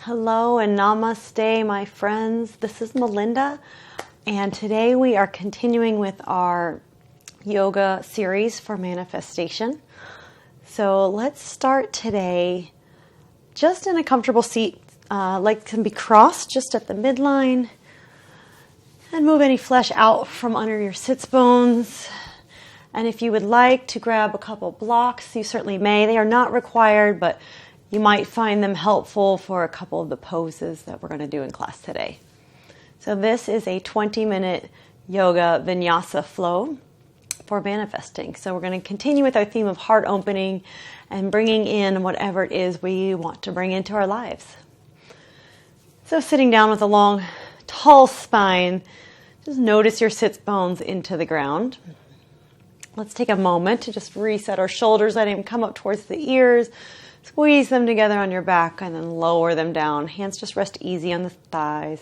Hello and namaste, my friends. This is Melinda, and today we are continuing with our yoga series for manifestation. So let's start today just in a comfortable seat, legs can be crossed just at the midline, and move any flesh out from under your sits bones. And if you would like to grab a couple blocks, you certainly may. They are not required, but you might find them helpful for a couple of the poses that we're going to do in class today. So this is a 20-minute yoga Vinyasa flow for manifesting. So we're going to continue with our theme of heart opening and bringing in whatever it is we want to bring into our lives. So sitting down with a long, tall spine, just notice your sits bones into the ground. Let's take a moment to just reset our shoulders, letting them come up towards the ears. Squeeze them together on your back and then lower them down. Hands just rest easy on the thighs.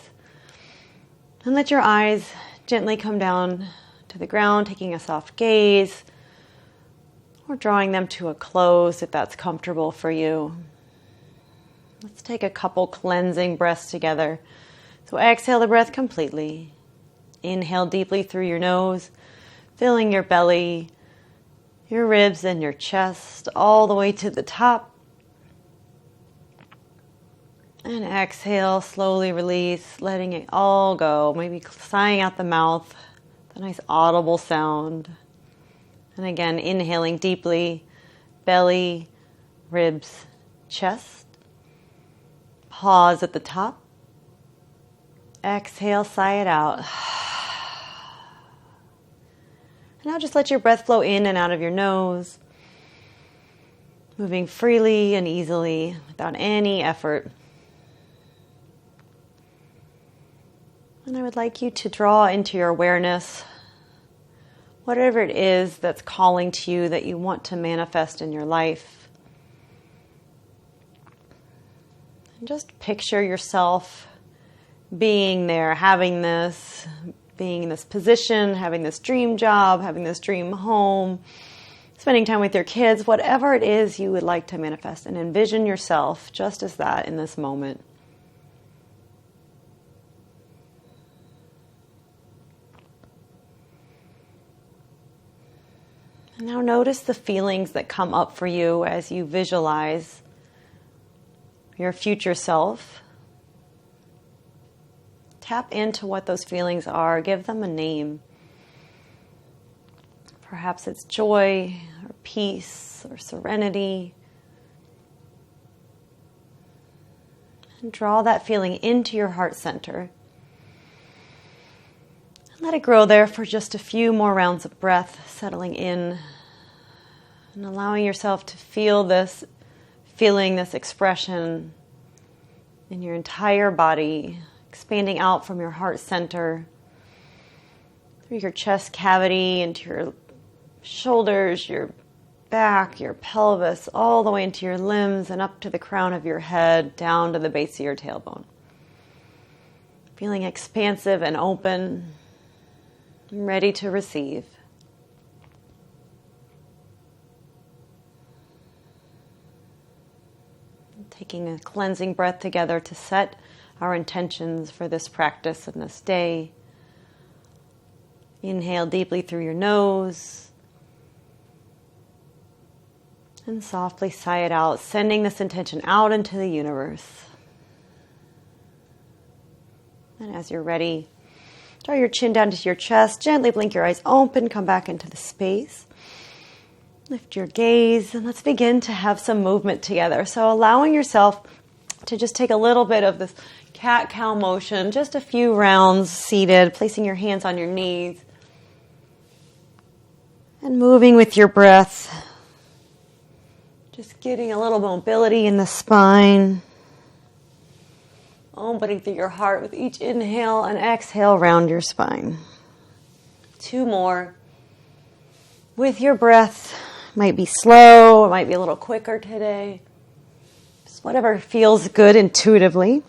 And let your eyes gently come down to the ground, taking a soft gaze, or drawing them to a close if that's comfortable for you. Let's take a couple cleansing breaths together. So exhale the breath completely. Inhale deeply through your nose, filling your belly, your ribs and your chest all the way to the top. And exhale, slowly release, letting it all go. Maybe sighing out the mouth, the nice audible sound. And again, inhaling deeply, belly, ribs, chest. Pause at the top. Exhale, sigh it out. And now just let your breath flow in and out of your nose, moving freely and easily without any effort. And I would like you to draw into your awareness whatever it is that's calling to you that you want to manifest in your life. And just picture yourself being there, having this, being in this position, having this dream job, having this dream home, spending time with your kids, whatever it is you would like to manifest, and envision yourself just as that in this moment. And now notice the feelings that come up for you as you visualize your future self. Tap into what those feelings are. Give them a name. Perhaps it's joy or peace or serenity. And draw that feeling into your heart center. Let it grow there for just a few more rounds of breath, settling in and allowing yourself to feel this feeling, this expression in your entire body, expanding out from your heart center, through your chest cavity, into your shoulders, your back, your pelvis, all the way into your limbs and up to the crown of your head, down to the base of your tailbone. Feeling expansive and open, ready to receive. Taking a cleansing breath together to set our intentions for this practice and this day. Inhale deeply through your nose. And softly sigh it out, sending this intention out into the universe. And as you're ready, draw your chin down to your chest, gently blink your eyes open, come back into the space. Lift your gaze, and let's begin to have some movement together. So allowing yourself to just take a little bit of this cat-cow motion, just a few rounds seated, placing your hands on your knees, and moving with your breath. Just getting a little mobility in the spine. Opening through your heart with each inhale and exhale around your spine. 2 more. With your breath, might be slow, it might be a little quicker today. Just whatever feels good intuitively.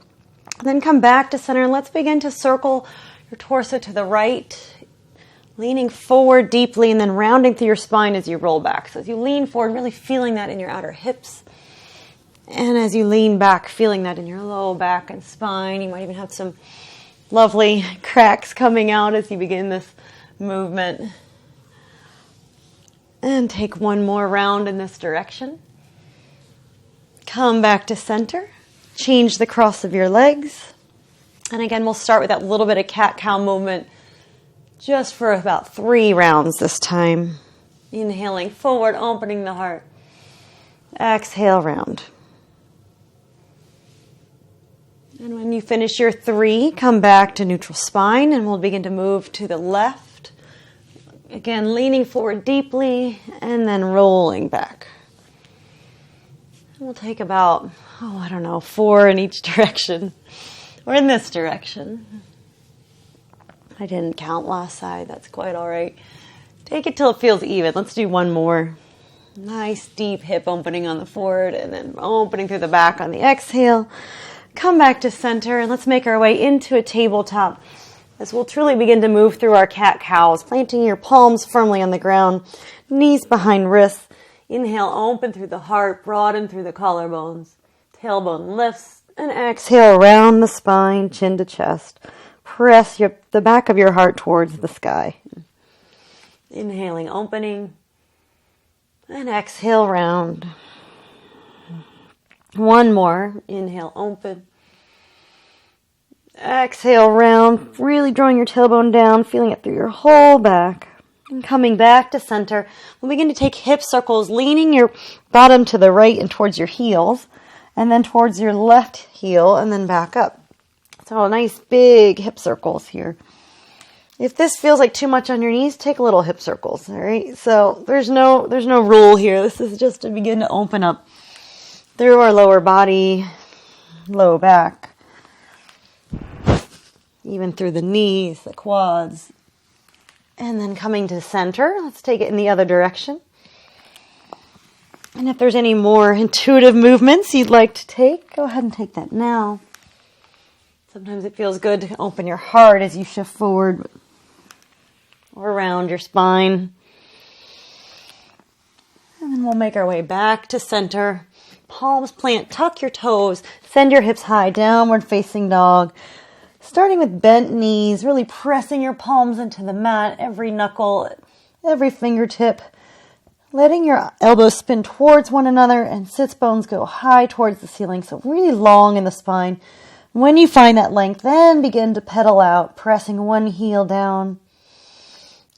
Then come back to center and let's begin to circle your torso to the right, leaning forward deeply and then rounding through your spine as you roll back. So as you lean forward, really feeling that in your outer hips. And as you lean back, feeling that in your low back and spine, you might even have some lovely cracks coming out as you begin this movement. And take one more round in this direction. Come back to center. Change the cross of your legs. And again, we'll start with that little bit of cat-cow movement just for about 3 rounds this time. Inhaling forward, opening the heart. Exhale, round. And when you finish your 3, come back to neutral spine and we'll begin to move to the left. Again, leaning forward deeply and then rolling back. We'll take about, 4 in each direction. Or in this direction. I didn't count last side, that's quite all right. Take it till it feels even. Let's do one more. Nice deep hip opening on the forward and then opening through the back on the exhale. Come back to center and let's make our way into a tabletop as we'll truly begin to move through our cat-cows, planting your palms firmly on the ground, knees behind wrists. Inhale, open through the heart, broaden through the collarbones. Tailbone lifts and exhale, round the spine, chin to chest. Press the back of your heart towards the sky. Inhaling, opening, and exhale, round. One more. Inhale, open. Exhale, round. Really drawing your tailbone down, feeling it through your whole back. And coming back to center, we'll begin to take hip circles, leaning your bottom to the right and towards your heels, and then towards your left heel, and then back up. So nice big hip circles here. If this feels like too much on your knees, take a little hip circles, all right? So there's no rule here. This is just to begin to open up through our lower body, low back, even through the knees, the quads. And then coming to center, let's take it in the other direction. And if there's any more intuitive movements you'd like to take, go ahead and take that now. Sometimes it feels good to open your heart as you shift forward or around your spine. And then we'll make our way back to center. Palms plant, tuck your toes, send your hips high, downward facing dog. Starting with bent knees, really pressing your palms into the mat, every knuckle, every fingertip. Letting your elbows spin towards one another and sits bones go high towards the ceiling, so really long in the spine. When you find that length, then begin to pedal out, pressing one heel down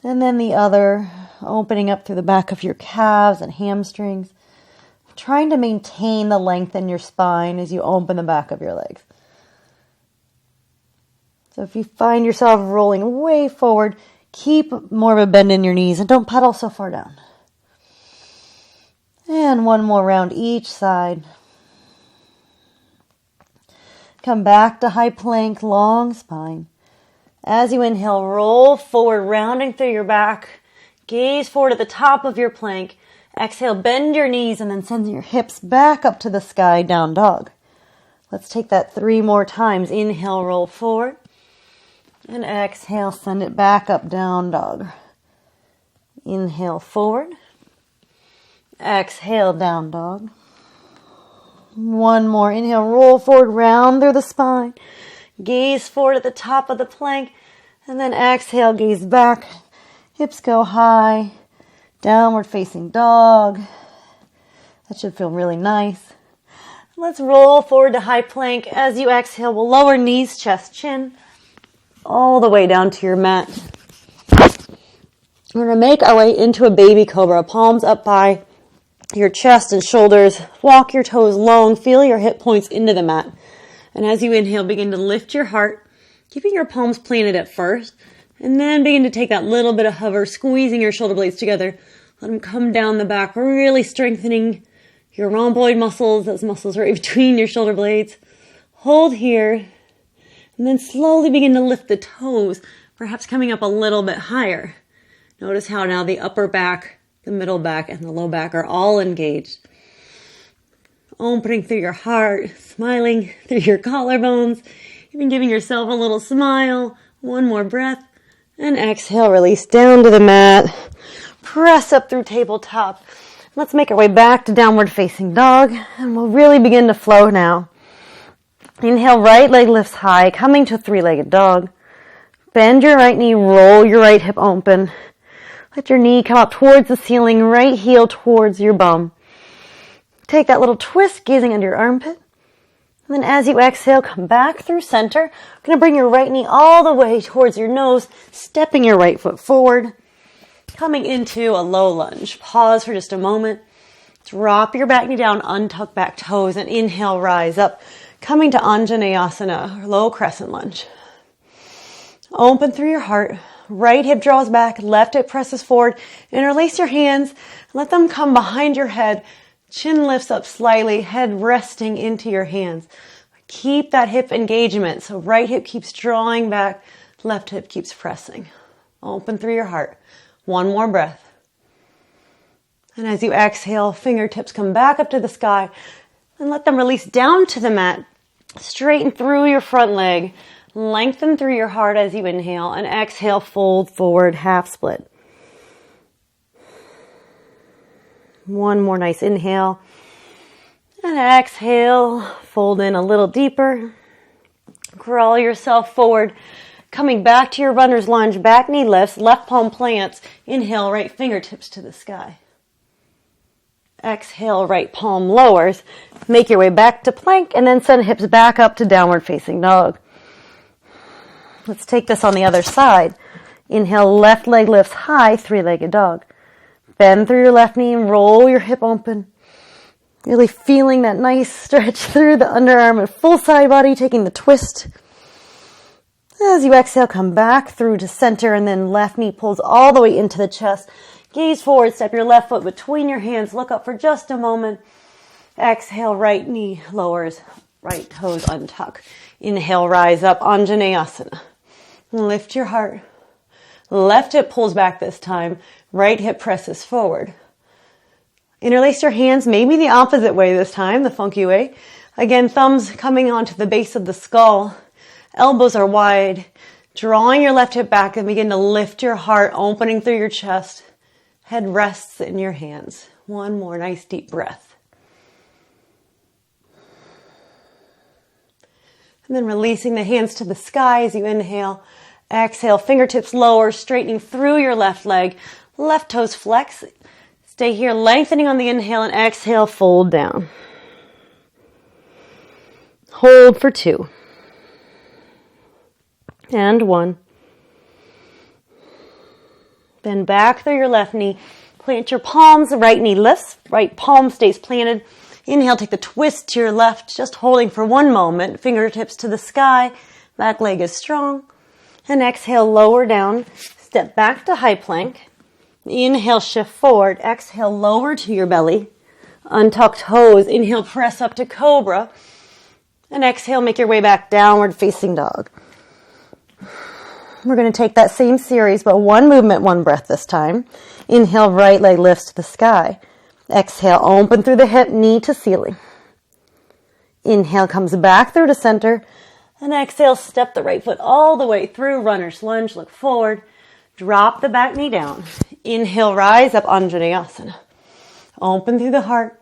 and then the other, opening up through the back of your calves and hamstrings. Trying to maintain the length in your spine as you open the back of your legs. So if you find yourself rolling way forward, keep more of a bend in your knees and don't pedal so far down. And one more round each side. Come back to high plank, long spine. As you inhale, roll forward, rounding through your back. Gaze forward at the top of your plank. Exhale, bend your knees and then send your hips back up to the sky, down dog. Let's take that 3 more times. Inhale, roll forward. And exhale, send it back up, down dog. Inhale, forward. Exhale, down dog. One more. Inhale, roll forward, round through the spine. Gaze forward at the top of the plank. And then exhale, gaze back. Hips go high. Downward facing dog. That should feel really nice. Let's roll forward to high plank. As you exhale, we'll lower knees, chest, chin, all the way down to your mat. We're going to make our way into a baby cobra. Palms up by your chest and shoulders. Walk your toes long. Feel your hip points into the mat. And as you inhale, begin to lift your heart, keeping your palms planted at first. And then begin to take that little bit of hover, squeezing your shoulder blades together. Let them come down the back, really strengthening your rhomboid muscles, those muscles right between your shoulder blades. Hold here. And then slowly begin to lift the toes, perhaps coming up a little bit higher. Notice how now the upper back, the middle back, and the low back are all engaged. Opening through your heart, smiling through your collarbones, even giving yourself a little smile. One more breath. And exhale, release down to the mat. Press up through tabletop. Let's make our way back to downward facing dog, and we'll really begin to flow now. Inhale, right leg lifts high, coming to a three-legged dog. Bend your right knee, roll your right hip open. Let your knee come up towards the ceiling, right heel towards your bum. Take that little twist, gazing under your armpit. And then as you exhale, come back through center. You're going to bring your right knee all the way towards your nose, stepping your right foot forward. Coming into a low lunge. Pause for just a moment. Drop your back knee down, untuck back toes, and inhale, rise up. Coming to Anjaneyasana, or low crescent lunge. Open through your heart. Right hip draws back, left hip presses forward. Interlace your hands. Let them come behind your head. Chin lifts up slightly, head resting into your hands. Keep that hip engagement. So right hip keeps drawing back, left hip keeps pressing. Open through your heart. One more breath. And as you exhale, fingertips come back up to the sky and let them release down to the mat. Straighten through your front leg. Lengthen through your heart as you inhale, and exhale, fold forward, half split. One more nice inhale. And exhale, fold in a little deeper. Crawl yourself forward. Coming back to your runner's lunge, back knee lifts, left palm plants. Inhale, right fingertips to the sky. Exhale, right palm lowers. Make your way back to plank, and then send hips back up to downward facing dog. Let's take this on the other side. Inhale, left leg lifts high, three-legged dog. Bend through your left knee and roll your hip open. Really feeling that nice stretch through the underarm and full side body, taking the twist. As you exhale, come back through to center, and then left knee pulls all the way into the chest. Gaze forward, step your left foot between your hands. Look up for just a moment. Exhale, right knee lowers, right toes untuck. Inhale, rise up, Anjaneyasana. Lift your heart. Left hip pulls back this time. Right hip presses forward. Interlace your hands, maybe the opposite way this time, the funky way. Again, thumbs coming onto the base of the skull. Elbows are wide. Drawing your left hip back and begin to lift your heart, opening through your chest. Head rests in your hands. One more nice deep breath. And then releasing the hands to the sky as you inhale. Exhale, fingertips lower, straightening through your left leg. Left toes flex. Stay here, lengthening on the inhale, and exhale, fold down. Hold for 2. And 1. Bend back through your left knee. Plant your palms, right knee lifts, right palm stays planted. Inhale, take the twist to your left, just holding for 1 moment. Fingertips to the sky, back leg is strong. And exhale, lower down, step back to high plank. Inhale, shift forward. Exhale, lower to your belly. Untuck toes. Inhale, press up to cobra. And exhale, make your way back, downward facing dog. We're going to take that same series, but 1 movement, 1 breath this time. Inhale, right leg lifts to the sky. Exhale, open through the hip, knee to ceiling. Inhale, comes back through to center. And exhale, step the right foot all the way through, runner's lunge, look forward. Drop the back knee down. Inhale, rise up, Anjaneyasana. Open through the heart.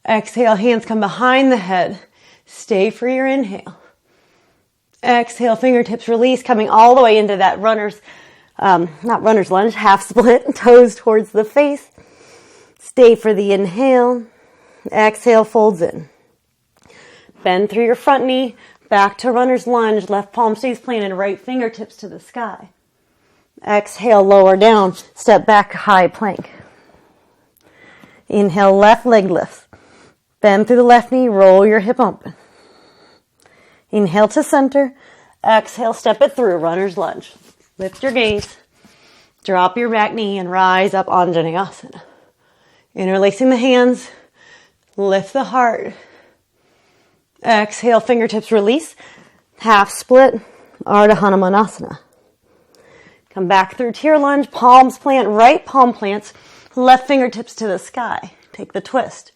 Exhale, hands come behind the head. Stay for your inhale. Exhale, fingertips release, coming all the way into that not runner's lunge, half split, toes towards the face. Stay for the inhale. Exhale, folds in. Bend through your front knee, back to runner's lunge, left palm stays planted, right fingertips to the sky. Exhale, lower down, step back, high plank. Inhale, left leg lifts. Bend through the left knee, roll your hip open. Inhale to center. Exhale, step it through, runner's lunge. Lift your gaze. Drop your back knee and rise up, Anjaneyasana. Interlacing the hands. Lift the heart. Exhale, fingertips release. Half split, Ardha Hanumanasana. Come back through to your lunge. Palms plant, right palm plants. Left fingertips to the sky. Take the twist.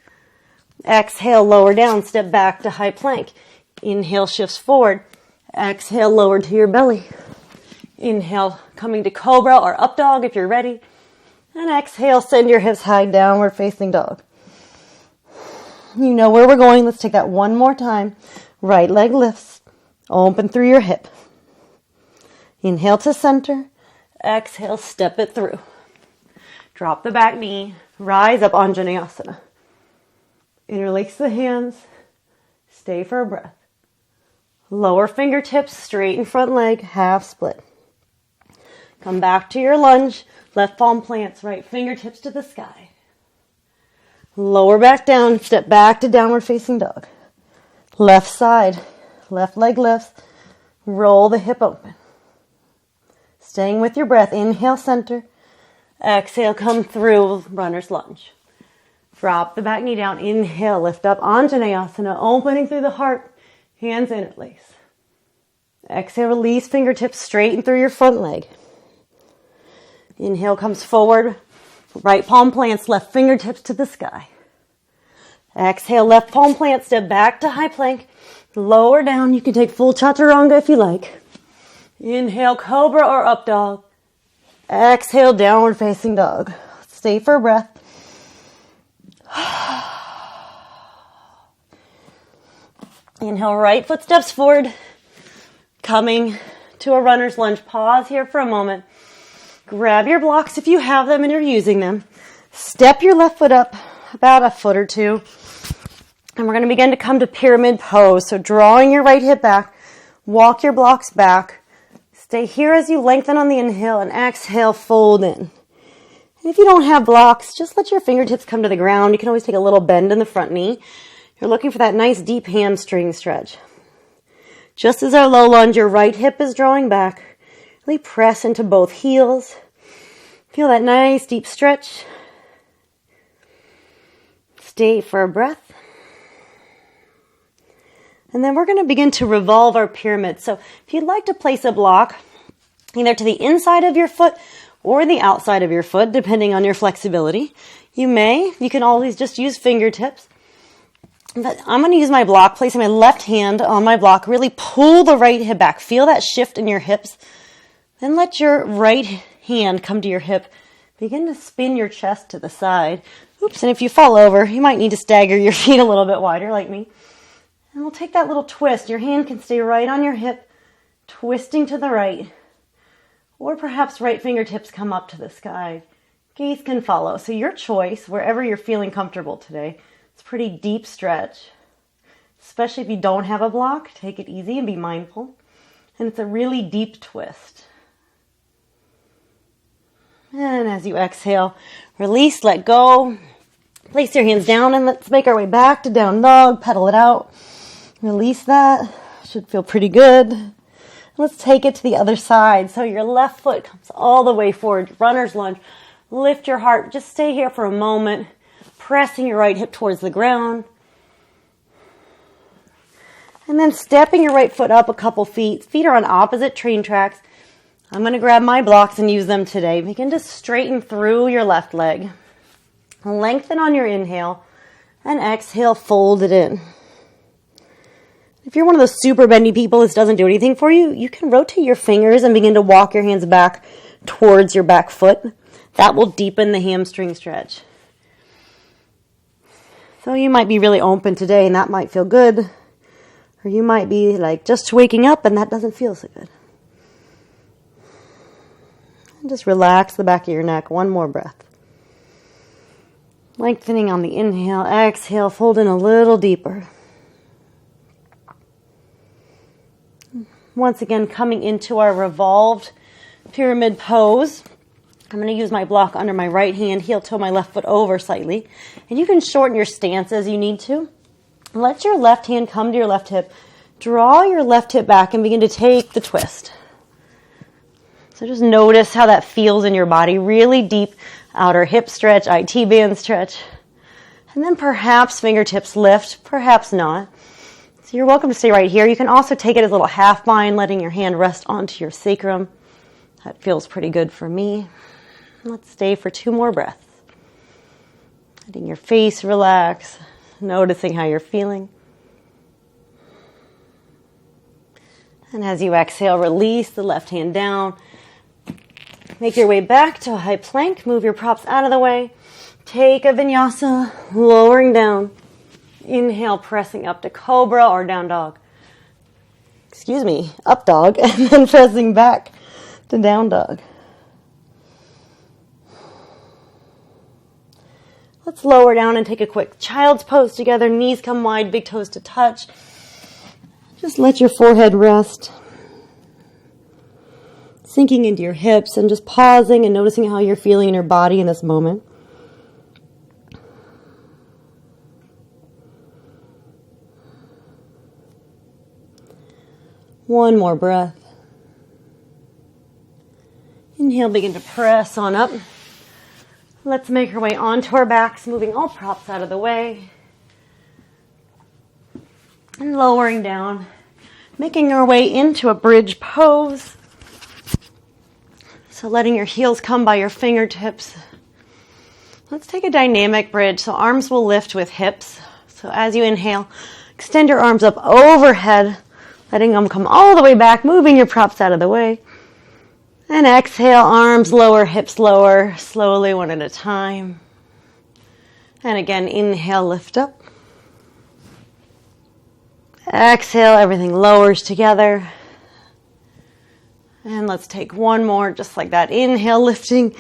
Exhale, lower down, step back to high plank. Inhale, shifts forward. Exhale, lower to your belly. Inhale, coming to cobra or up dog if you're ready. And exhale, send your hips high, downward facing dog. You know where we're going. Let's take that one more time. Right leg lifts. Open through your hip. Inhale to center. Exhale, step it through. Drop the back knee. Rise up, Anjaneyasana. Interlace the hands. Stay for a breath. Lower fingertips, straighten front leg, half split. Come back to your lunge. Left palm plants, right fingertips to the sky. Lower back down, step back to downward facing dog. Left side, left leg lifts. Roll the hip open. Staying with your breath, inhale, center. Exhale, come through, runner's lunge. Drop the back knee down, inhale, lift up, Anjaneyasana, opening through the heart, hands interlace. Exhale, release, fingertips straighten through your front leg. Inhale comes forward, right palm plants, left fingertips to the sky. Exhale, left palm plant, step back to high plank, lower down, you can take full chaturanga if you like. Inhale, cobra or up dog. Exhale, downward facing dog. Stay for a breath. Inhale, right foot steps forward. Coming to a runner's lunge. Pause here for a moment. Grab your blocks if you have them and you're using them. Step your left foot up about a foot or two. And we're going to begin to come to pyramid pose. So drawing your right hip back. Walk your blocks back. Stay here as you lengthen on the inhale and exhale, fold in. And if you don't have blocks, just let your fingertips come to the ground. You can always take a little bend in the front knee. You're looking for that nice deep hamstring stretch. Just as our low lunge, your right hip is drawing back. Really press into both heels. Feel that nice deep stretch. Stay for a breath. And then we're going to begin to revolve our pyramid. So if you'd like to place a block either to the inside of your foot or the outside of your foot, depending on your flexibility, you may. You can always just use fingertips. But I'm going to use my block, placing my left hand on my block. Really pull the right hip back. Feel that shift in your hips. Then let your right hand come to your hip. Begin to spin your chest to the side. Oops, and if you fall over, you might need to stagger your feet a little bit wider like me. And we'll take that little twist. Your hand can stay right on your hip, twisting to the right. Or perhaps right fingertips come up to the sky. Gaze can follow. So your choice, wherever you're feeling comfortable today. It's a pretty deep stretch. Especially if you don't have a block, take it easy and be mindful. And it's a really deep twist. And as you exhale, release, let go. Place your hands down and let's make our way back to down dog. Pedal it out. Release that. Should feel pretty good. Let's take it to the other side. So your left foot comes all the way forward. Runner's lunge. Lift your heart. Just stay here for a moment. Pressing your right hip towards the ground. And then stepping your right foot up a couple feet. Feet are on opposite train tracks. I'm going to grab my blocks and use them today. Begin to straighten through your left leg. Lengthen on your inhale. And exhale, fold it in. If you're one of those super bendy people, this doesn't do anything for you, you can rotate your fingers and begin to walk your hands back towards your back foot. That will deepen the hamstring stretch. So you might be really open today and that might feel good. Or you might be like just waking up and that doesn't feel so good. And just relax the back of your neck. One more breath. Lengthening on the inhale, exhale, fold in a little deeper. Once again, coming into our revolved pyramid pose. I'm going to use my block under my right hand, heel toe my left foot over slightly. And you can shorten your stance as you need to. Let your left hand come to your left hip. Draw your left hip back and begin to take the twist. So just notice how that feels in your body. Really deep outer hip stretch, IT band stretch. And then perhaps fingertips lift, perhaps not. So you're welcome to stay right here. You can also take it as a little half bind, letting your hand rest onto your sacrum. That feels pretty good for me. Let's stay for 2 more breaths. Letting your face relax, noticing how you're feeling. And as you exhale, release the left hand down. Make your way back to a high plank. Move your props out of the way. Take a vinyasa, lowering down. Inhale, pressing up to cobra or down dog. Up dog, and then pressing back to down dog. Let's lower down and take a quick child's pose together. Knees come wide, big toes to touch. Just let your forehead rest. Sinking into your hips and just pausing and noticing how you're feeling in your body in this moment. One more breath. Inhale, begin to press on up. Let's make our way onto our backs, moving all props out of the way. And lowering down, making our way into a bridge pose. So letting your heels come by your fingertips. Let's take a dynamic bridge. So arms will lift with hips. So as you inhale, extend your arms up overhead, letting them come all the way back, moving your props out of the way. And exhale, arms lower, hips lower, slowly one at a time. And again, inhale, lift up. Exhale, everything lowers together. And let's take one more, just like that. Inhale, lifting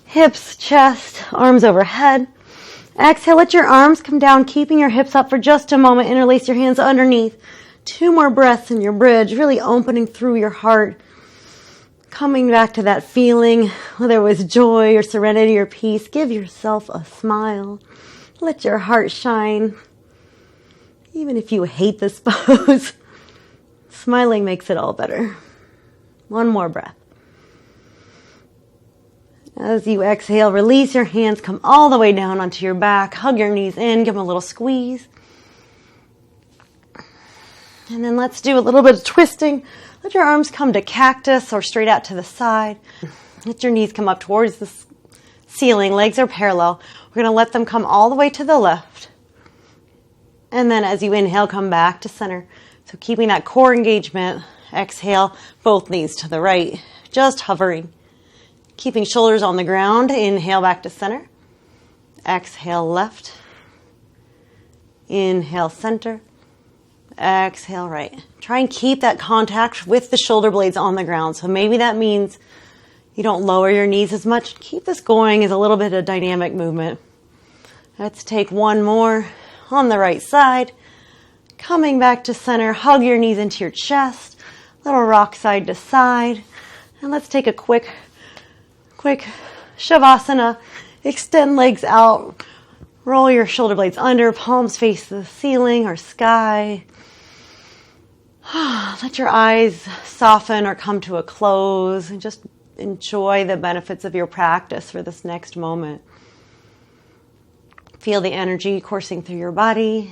hips, chest, arms overhead. Exhale, let your arms come down, keeping your hips up for just a moment. Interlace your hands underneath. 2 more breaths in your bridge, really opening through your heart. Coming back to that feeling, whether it was joy or serenity or peace, give yourself a smile. Let your heart shine. Even if you hate this pose, smiling makes it all better. One more breath. As you exhale, release your hands, come all the way down onto your back, hug your knees in, give them a little squeeze. And then let's do a little bit of twisting. Let your arms come to cactus or straight out to the side. Let your knees come up towards the ceiling. Legs are parallel. We're going to let them come all the way to the left. And then as you inhale, come back to center. So keeping that core engagement. Exhale, both knees to the right. Just hovering. Keeping shoulders on the ground. Inhale back to center. Exhale left. Inhale center. Exhale right. Try and keep that contact with the shoulder blades on the ground. So maybe that means you don't lower your knees as much. Keep this going as a little bit of dynamic movement. Let's take one more on the right side. Coming back to center, hug your knees into your chest. Little rock side to side. And let's take a quick savasana. Extend legs out. Roll your shoulder blades under. Palms face the ceiling or sky. Let your eyes soften or come to a close and just enjoy the benefits of your practice for this next moment. Feel the energy coursing through your body.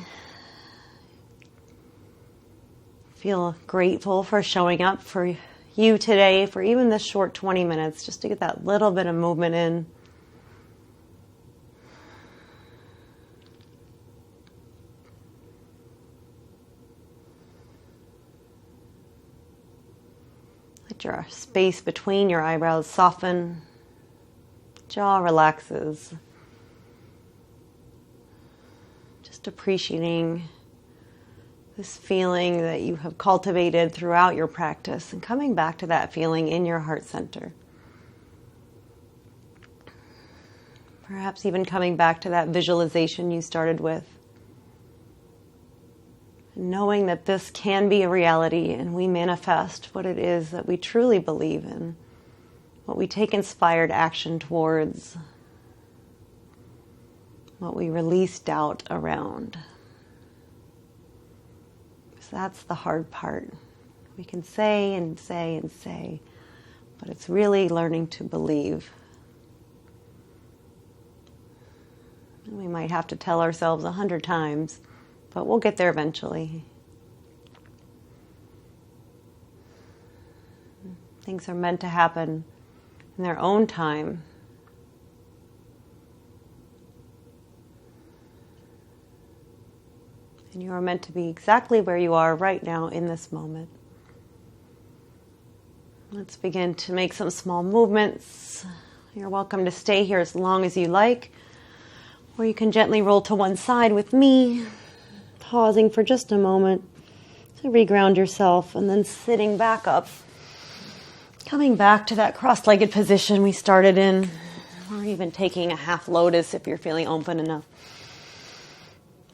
Feel grateful for showing up for you today for even this short 20 minutes just to get that little bit of movement in. Let your space between your eyebrows soften. Jaw relaxes. Just appreciating this feeling that you have cultivated throughout your practice and coming back to that feeling in your heart center. Perhaps even coming back to that visualization you started with. Knowing that this can be a reality and we manifest what it is that we truly believe in, what we take inspired action towards, what we release doubt around. Because that's the hard part. We can say and say and say, but it's really learning to believe. And we might have to tell ourselves 100 times, but we'll get there eventually. Things are meant to happen in their own time. And you are meant to be exactly where you are right now in this moment. Let's begin to make some small movements. You're welcome to stay here as long as you like, or you can gently roll to one side with me, pausing for just a moment to reground yourself, and then sitting back up, coming back to that cross-legged position we started in, or even taking a half lotus if you're feeling open enough.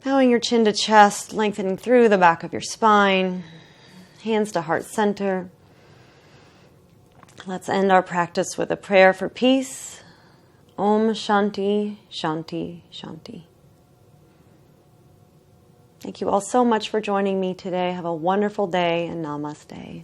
Bowing your chin to chest, lengthening through the back of your spine, hands to heart center. Let's end our practice with a prayer for peace. Om Shanti, Shanti, Shanti. Thank you all so much for joining me today. Have a wonderful day and namaste.